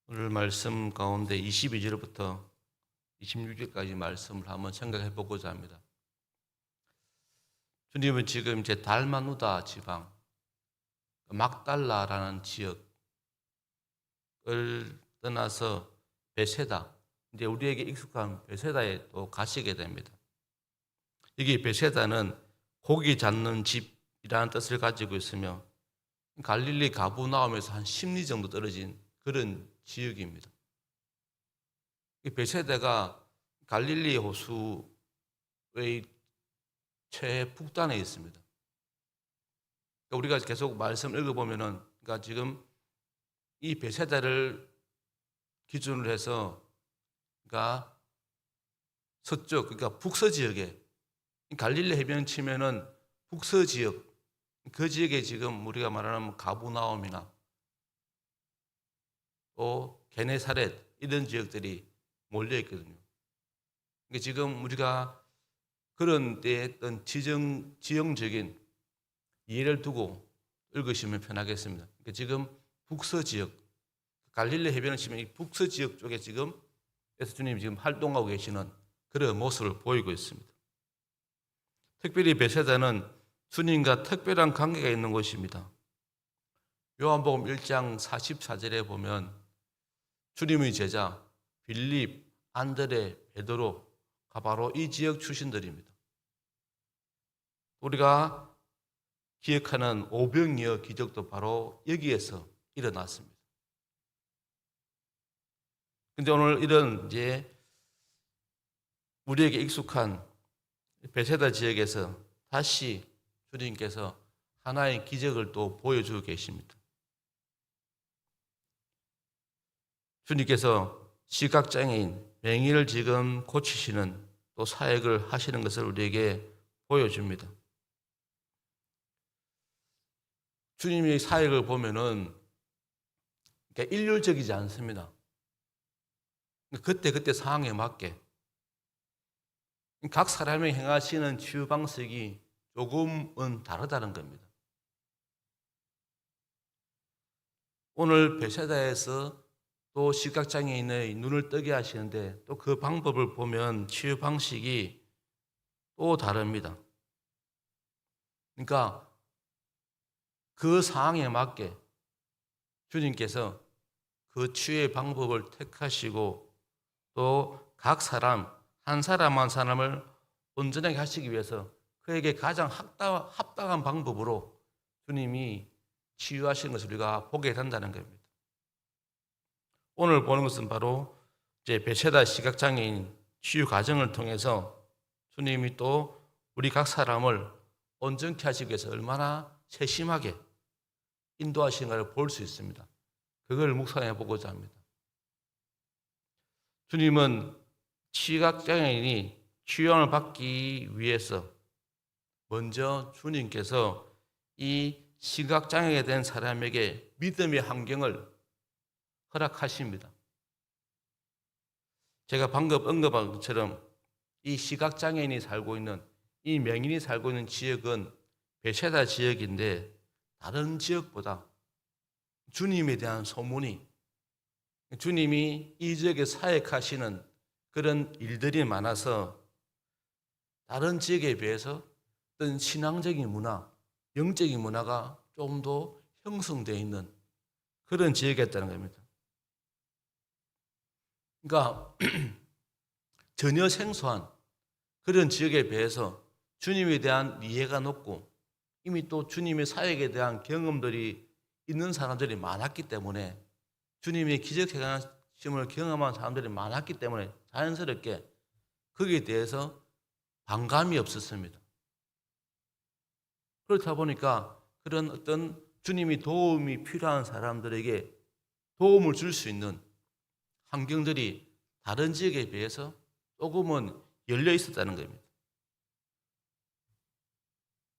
오늘 말씀 가운데 22절부터 26절까지 말씀을 한번 생각해 보고자 합니다. 주님은 지금 이제 달마누다 지방, 막달라라는 지역을 떠나서 베세다, 이제 우리에게 익숙한 베세다에 또 가시게 됩니다. 여기 베세다는 고기 잡는 집이라는 뜻을 가지고 있으며 갈릴리 가브나움에서 한 10리 정도 떨어진 그런 지역입니다. 이 베세다가 갈릴리 호수의 최북단에 있습니다. 그러니까 우리가 계속 말씀 읽어보면은, 그러니까 지금 이 베세다를 기준으로 해서, 그러니까 서쪽, 그러니까 북서 지역에, 갈릴리 해변 치면은 북서 지역, 그 지역에 지금 우리가 말하는 가브나움이나 또 게네사렛 이런 지역들이 몰려 있거든요. 그러니까 지금 우리가 그런 때의 어떤 지형적인 이해를 두고 읽으시면 편하겠습니다. 그러니까 지금 북서 지역, 갈릴리 해변을 치면 이 북서 지역 쪽에 지금 예수 주님이 지금 활동하고 계시는 그런 모습을 보이고 있습니다. 특별히 베세다는 주님과 특별한 관계가 있는 곳입니다. 요한복음 1장 44절에 보면 주님의 제자 빌립, 안드레, 베드로가 바로 이 지역 출신들입니다. 우리가 기억하는 오병이어 기적도 바로 여기에서 일어났습니다. 근데 오늘 이런 이제 우리에게 익숙한 베세다 지역에서 다시 주님께서 하나의 기적을 또 보여주고 계십니다. 주님께서 시각장애인 맹인을 지금 고치시는 또 사역을 하시는 것을 우리에게 보여줍니다. 주님의 사역을 보면은 그러니까 일률적이지 않습니다. 그때 상황에 맞게 각 사람이 행하시는 치유 방식이 조금은 다르다는 겁니다. 오늘 베세다에서 또 시각장애인의 눈을 뜨게 하시는데 또 그 방법을 보면 치유 방식이 또 다릅니다. 그러니까 그 상황에 맞게 주님께서 그 치유의 방법을 택하시고 또 각 사람 한 사람 한 사람을 온전하게 하시기 위해서 그에게 가장 합당한 방법으로 주님이 치유하시는 것을 우리가 보게 된다는 겁니다. 오늘 보는 것은 바로 이제 베세다 시각장애인 치유 과정을 통해서 주님이 또 우리 각 사람을 온전케 하시기 위해서 얼마나 세심하게 인도하시는가를 볼 수 있습니다. 그걸 묵상해 보고자 합니다. 주님은 시각장애인이 치유를 받기 위해서 먼저 주님께서 이 시각장애가 된 사람에게 믿음의 환경을 허락하십니다. 제가 방금 언급한 것처럼 이 시각장애인이 살고 있는 이 맹인이 살고 있는 지역은 베세다 지역인데 다른 지역보다 주님에 대한 소문이 주님이 이 지역에 사역하시는 그런 일들이 많아서 다른 지역에 비해서 어떤 신앙적인 문화, 영적인 문화가 좀 더 형성되어 있는 그런 지역이었다는 겁니다. 그러니까 전혀 생소한 그런 지역에 비해서 주님에 대한 이해가 높고 이미 또 주님의 사역에 대한 경험들이 있는 사람들이 많았기 때문에 주님의 기적 행하심을 경험한 사람들이 많았기 때문에 자연스럽게 거기에 대해서 반감이 없었습니다. 그렇다 보니까 그런 어떤 주님이 도움이 필요한 사람들에게 도움을 줄 수 있는 환경들이 다른 지역에 비해서 조금은 열려 있었다는 겁니다.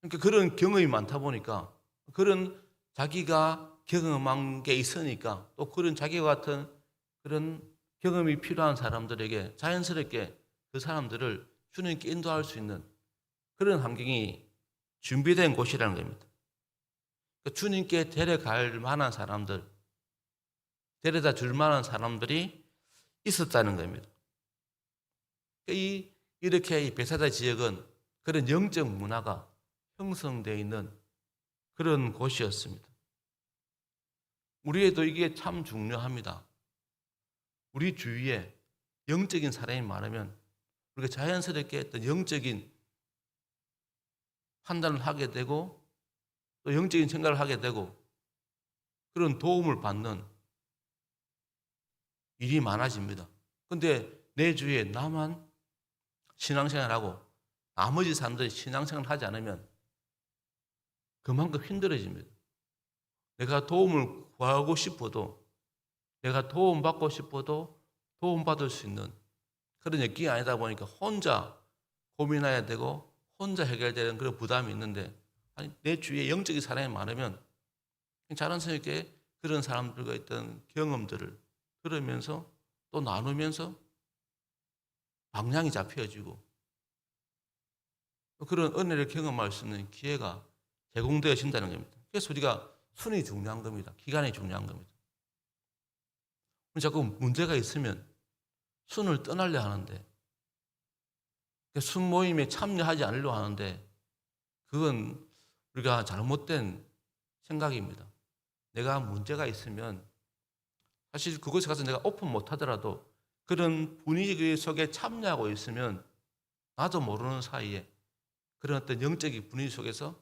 그러니까 그런 경험이 많다 보니까 그런 자기가 경험한 게 있으니까 또 그런 자기와 같은 그런 경험이 필요한 사람들에게 자연스럽게 그 사람들을 주님께 인도할 수 있는 그런 환경이 준비된 곳이라는 겁니다. 그러니까 주님께 데려갈 만한 사람들, 데려다 줄 만한 사람들이 있었다는 겁니다. 이렇게 이 베사다 지역은 그런 영적 문화가 형성되어 있는 그런 곳이었습니다. 우리에도 이게 참 중요합니다. 우리 주위에 영적인 사람이 많으면 우리가 자연스럽게 어떤 영적인 판단을 하게 되고 또 영적인 생각을 하게 되고 그런 도움을 받는 일이 많아집니다. 근데 내 주위에 나만 신앙생활하고 나머지 사람들이 신앙생활을 하지 않으면 그만큼 힘들어집니다. 내가 도움을 구하고 싶어도 내가 도움받고 싶어도 도움받을 수 있는 그런 역기가 아니다 보니까 혼자 고민해야 되고 혼자 해결되는 그런 부담이 있는데 아니, 내 주위에 영적인 사람이 많으면 자연스럽게 그런 사람들과 있던 경험들을 들으면서 또 나누면서 방향이 잡혀지고 그런 은혜를 경험할 수 있는 기회가 제공되어진다는 겁니다. 그래서 우리가 순이 중요한 겁니다. 기간이 중요한 겁니다. 자꾸 문제가 있으면 순을 떠나려 하는데 순 모임에 참여하지 않으려 하는데 그건 우리가 잘못된 생각입니다. 내가 문제가 있으면 사실 그곳에 가서 내가 오픈 못하더라도 그런 분위기 속에 참여하고 있으면 나도 모르는 사이에 그런 어떤 영적인 분위기 속에서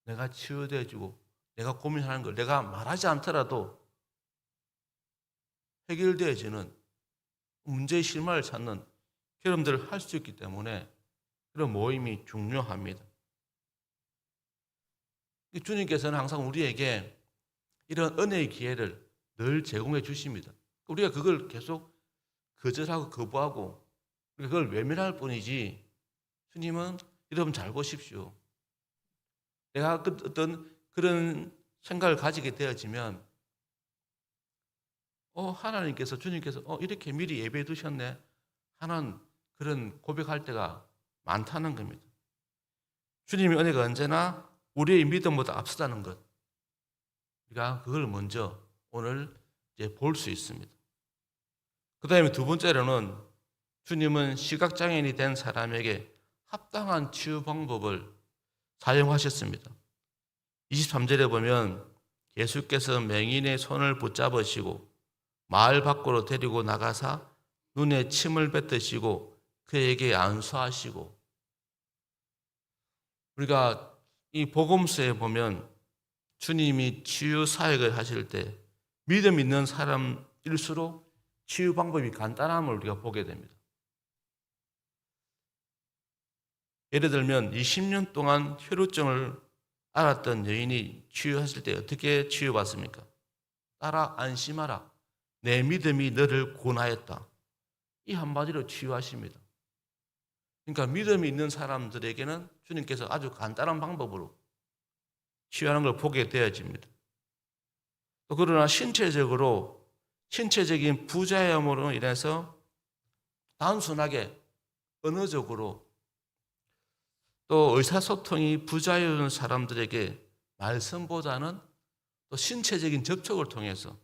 내가 치유되어지고 내가 고민하는 걸 내가 말하지 않더라도 해결되어지는 문제의 실마리를 찾는 경험들을 할 수 있기 때문에 그런 모임이 중요합니다. 주님께서는 항상 우리에게 이런 은혜의 기회를 늘 제공해 주십니다. 우리가 그걸 계속 거절하고 거부하고 그걸 외면할 뿐이지 주님은 여러분 잘 보십시오. 내가 어떤 그런 생각을 가지게 되어지면 하나님께서 주님께서 이렇게 미리 예배해 두셨네 하는 그런 고백할 때가 많다는 겁니다. 주님의 은혜가 언제나 우리의 믿음보다 앞서다는 것 우리가 그걸 먼저 오늘 이제 볼 수 있습니다. 그 다음에 두 번째로는 주님은 시각장애인이 된 사람에게 합당한 치유 방법을 사용하셨습니다. 23절에 보면 예수께서 맹인의 손을 붙잡으시고 마을 밖으로 데리고 나가사 눈에 침을 뱉으시고 그에게 안수하시고 우리가 이 복음서에 보면 주님이 치유 사역을 하실 때 믿음 있는 사람일수록 치유 방법이 간단함을 우리가 보게 됩니다. 예를 들면 20년 동안 혈루증을 앓았던 여인이 치유했을 때 어떻게 치유받습니까? 따라 안심하라. 내 믿음이 너를 구원하였다. 이 한마디로 치유하십니다. 그러니까 믿음이 있는 사람들에게는 주님께서 아주 간단한 방법으로 치유하는 걸 보게 되어집니다. 또 그러나 신체적인 부자염으로 인해서 단순하게 언어적으로 또 의사소통이 부자유한 사람들에게 말씀보다는 또 신체적인 접촉을 통해서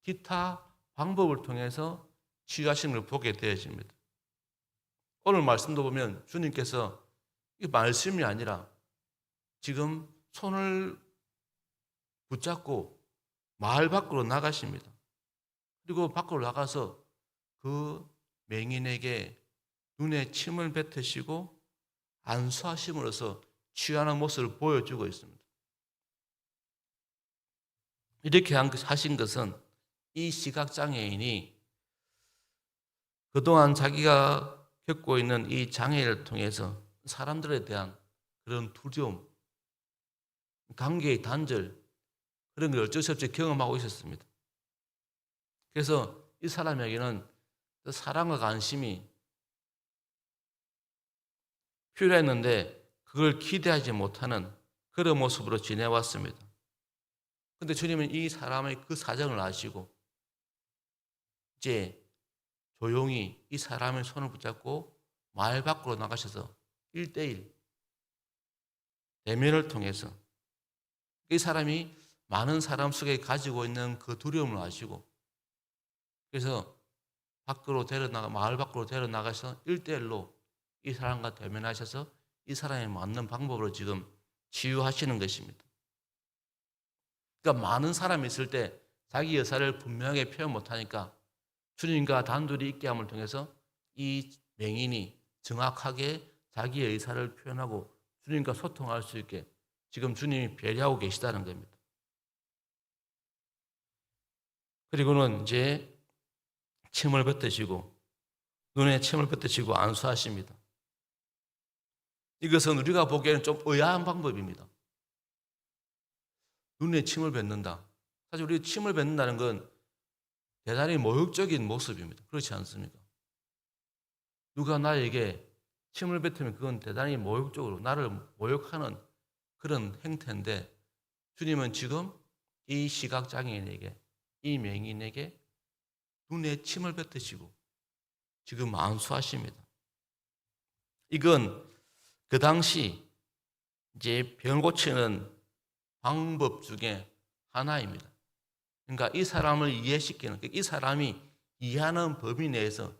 기타 방법을 통해서 치유하시는 걸 보게 되어집니다. 오늘 말씀도 보면 주님께서 이 말씀이 아니라 지금 손을 붙잡고 마을 밖으로 나가십니다. 그리고 밖으로 나가서 그 맹인에게 눈에 침을 뱉으시고 안수하심으로써 치유하는 모습을 보여주고 있습니다. 이렇게 하신 것은 이 시각장애인이 그동안 자기가 겪고 있는 이 장애를 통해서 사람들에 대한 그런 두려움, 관계의 단절, 그런 걸 어쩔 수 없이 경험하고 있었습니다. 그래서 이 사람에게는 사랑과 관심이 필요했는데 그걸 기대하지 못하는 그런 모습으로 지내왔습니다. 그런데 주님은 이 사람의 그 사정을 아시고 이제 조용히 이 사람의 손을 붙잡고 마을 밖으로 나가셔서 1대1 대면을 통해서 이 사람이 많은 사람 속에 가지고 있는 그 두려움을 아시고 그래서 마을 밖으로 데려나가서 1대1로 이 사람과 대면하셔서 이 사람에 맞는 방법으로 지금 치유하시는 것입니다. 그러니까 많은 사람이 있을 때 자기 의사를 분명하게 표현 못하니까 주님과 단둘이 있게 함을 통해서 이 맹인이 정확하게 자기의 의사를 표현하고 주님과 소통할 수 있게 지금 주님이 배려하고 계시다는 겁니다. 그리고는 이제 침을 뱉으시고 눈에 침을 뱉으시고 안수하십니다. 이것은 우리가 보기에는 좀 의아한 방법입니다. 눈에 침을 뱉는다. 사실 우리 침을 뱉는다는 건 대단히 모욕적인 모습입니다. 그렇지 않습니까? 누가 나에게 침을 뱉으면 그건 대단히 모욕적으로 나를 모욕하는 그런 행태인데 주님은 지금 이 시각장애인에게 이 맹인에게 눈에 침을 뱉으시고 지금 안수하십니다. 이건 그 당시 이제 병을 고치는 방법 중에 하나입니다. 그러니까 이 사람을 이해시키는, 이 사람이 이해하는 범위 내에서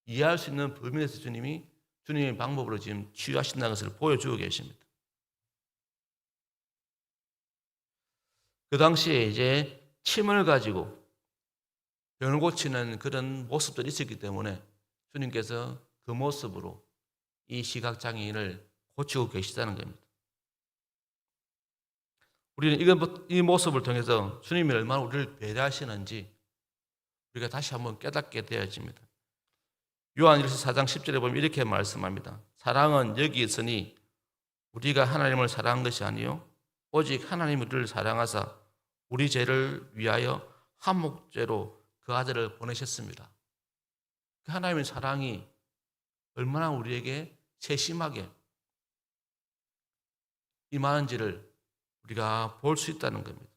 이해할 수 있는 범위 내에서 주님의 방법으로 지금 치유하신다는 것을 보여주고 계십니다. 그 당시에 이제 침을 가지고 병을 고치는 그런 모습들이 있었기 때문에 주님께서 그 모습으로 이 시각장애인을 고치고 계시다는 겁니다. 우리는 이 모습을 통해서 주님이 얼마나 우리를 배려하시는지 우리가 다시 한번 깨닫게 되어집니다. 요한일서 4장 10절에 보면 이렇게 말씀합니다. 사랑은 여기 있으니 우리가 하나님을 사랑한 것이 아니요 오직 하나님 우리를 사랑하사 우리 죄를 위하여 한 목죄로 그 아들을 보내셨습니다. 그 하나님의 사랑이 얼마나 우리에게 세심하게 임하는지를 우리가 볼 수 있다는 겁니다.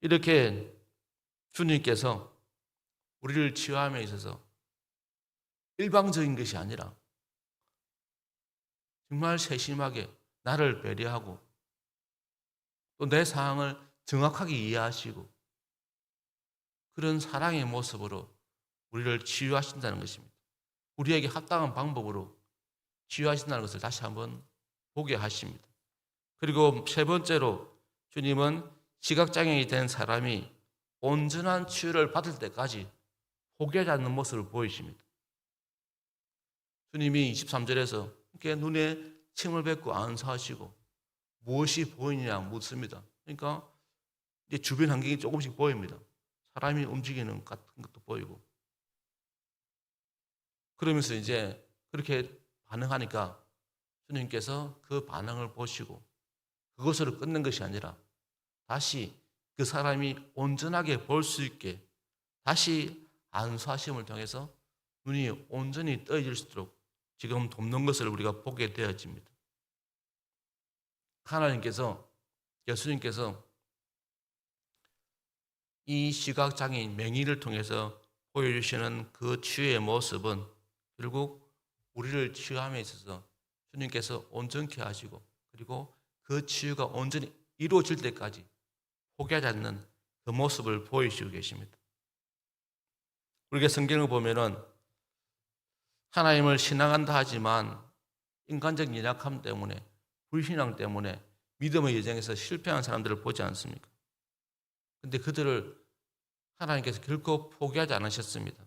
이렇게 주님께서 우리를 치유함에 있어서 일방적인 것이 아니라 정말 세심하게 나를 배려하고 또 내 상황을 정확하게 이해하시고 그런 사랑의 모습으로 우리를 치유하신다는 것입니다. 우리에게 합당한 방법으로 치유하신다는 것을 다시 한번 보게 하십니다. 그리고 세 번째로 주님은 시각장애인이 된 사람이 온전한 치유를 받을 때까지 포기하지 않는 모습을 보이십니다. 주님이 23절에서 이렇게 눈에 침을 뱉고 안수하시고 무엇이 보이느냐 묻습니다. 그러니까 이제 주변 환경이 조금씩 보입니다. 사람이 움직이는 것 같은 것도 보이고. 그러면서 이제 그렇게 반응하니까 주님께서 그 반응을 보시고 그것으로 끝낸 것이 아니라 다시 그 사람이 온전하게 볼 수 있게 다시 안수하심을 통해서 눈이 온전히 떠질 수 있도록 지금 돕는 것을 우리가 보게 되어집니다. 하나님께서, 예수님께서 이 시각장애인 맹인을 통해서 보여주시는 그 치유의 모습은 결국 우리를 치유함에 있어서 주님께서 온전케 하시고 그리고 그 치유가 온전히 이루어질 때까지 포기하지 않는 그 모습을 보이시고 계십니다. 우리가 성경을 보면은 하나님을 신앙한다 하지만 인간적 연약함 때문에 불신앙 때문에 믿음의 여정에서 실패한 사람들을 보지 않습니까? 근데 그들을 하나님께서 결코 포기하지 않으셨습니다.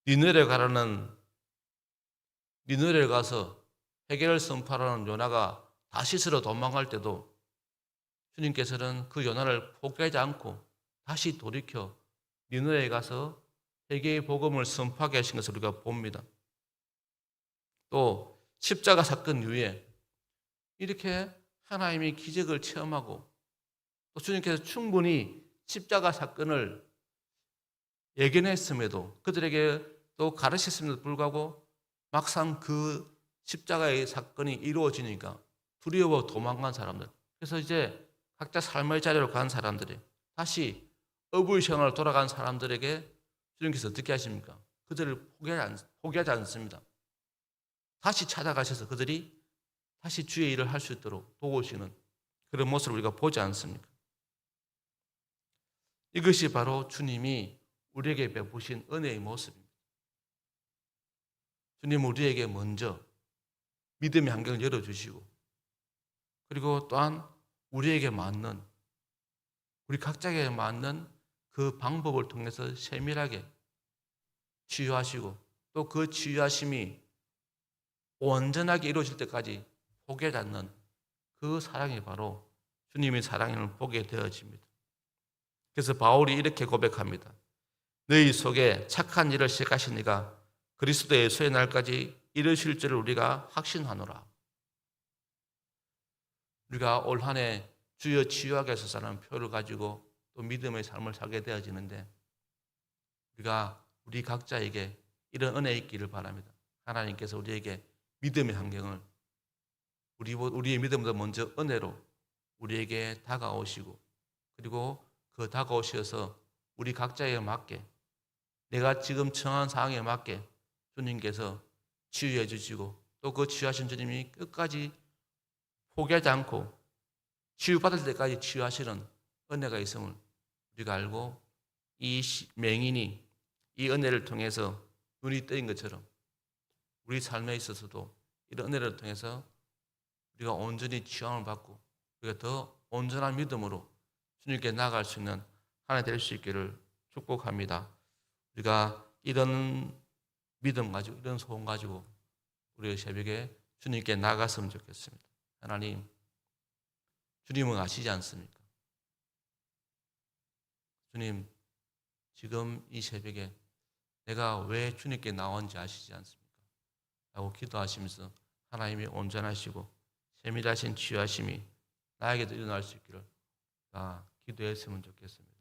니느웨에 가서 회개를 선포하라는 요나가 다시스로 도망갈 때도 주님께서는 그 요나를 포기하지 않고 다시 돌이켜 니느웨에 가서 회개의 복음을 선포하게 하신 것을 우리가 봅니다. 또 십자가 사건 이후에 이렇게 하나님이 기적을 체험하고 또 주님께서 충분히 십자가 사건을 예견했음에도 그들에게 또 가르쳤음에도 불구하고 막상 그 십자가의 사건이 이루어지니까 두려워 도망간 사람들, 그래서 이제 각자 삶의 자리로 간 사람들이 다시 어부의 생활로 돌아간 사람들에게 주님께서 어떻게 하십니까? 그들을 포기하지 않습니다. 다시 찾아가셔서 그들이 다시 주의 일을 할 수 있도록 도우시는 그런 모습을 우리가 보지 않습니까? 이것이 바로 주님이 우리에게 베푸신 은혜의 모습입니다. 주님은 우리에게 먼저 믿음의 환경을 열어주시고, 그리고 또한 우리에게 맞는, 우리 각자에게 맞는 그 방법을 통해서 세밀하게 치유하시고, 또 그 치유하심이 온전하게 이루어질 때까지 포기하지 않는 그 사랑이 바로 주님의 사랑을 보게 되어집니다. 그래서 바울이 이렇게 고백합니다. 너희 속에 착한 일을 시작하신 이가 그리스도 예수의 날까지 이르실 줄을 우리가 확신하노라. 우리가 올 한 해 주여 치유하게 하소서라는 표를 가지고 또 믿음의 삶을 살게 되어지는데, 우리가 우리 각자에게 이런 은혜 있기를 바랍니다. 하나님께서 우리에게 믿음의 환경을, 우리의 믿음보다 먼저 은혜로 우리에게 다가오시고, 그리고 그 다가오셔서 우리 각자에 맞게, 내가 지금 처한 상황에 맞게 주님께서 치유해 주시고, 또 그 치유하신 주님이 끝까지 포기하지 않고 치유받을 때까지 치유하시는 은혜가 있음을 우리가 알고, 이 맹인이 이 은혜를 통해서 눈이 뜨인 것처럼 우리 삶에 있어서도 이런 은혜를 통해서 우리가 온전히 치유함을 받고 우리가 더 온전한 믿음으로 주님께 나아갈 수 있는 한 해 될 수 있기를 축복합니다. 우리가 이런 믿음 가지고, 이런 소원 가지고 우리 새벽에 주님께 나아갔으면 좋겠습니다. 하나님, 주님은 아시지 않습니까? 주님, 지금 이 새벽에 내가 왜 주님께 나왔는지 아시지 않습니까? 라고 기도하시면서 하나님이 온전하시고 세밀하신 치유하심이 나에게도 일어날 수 있기를 기도했으면 좋겠습니다.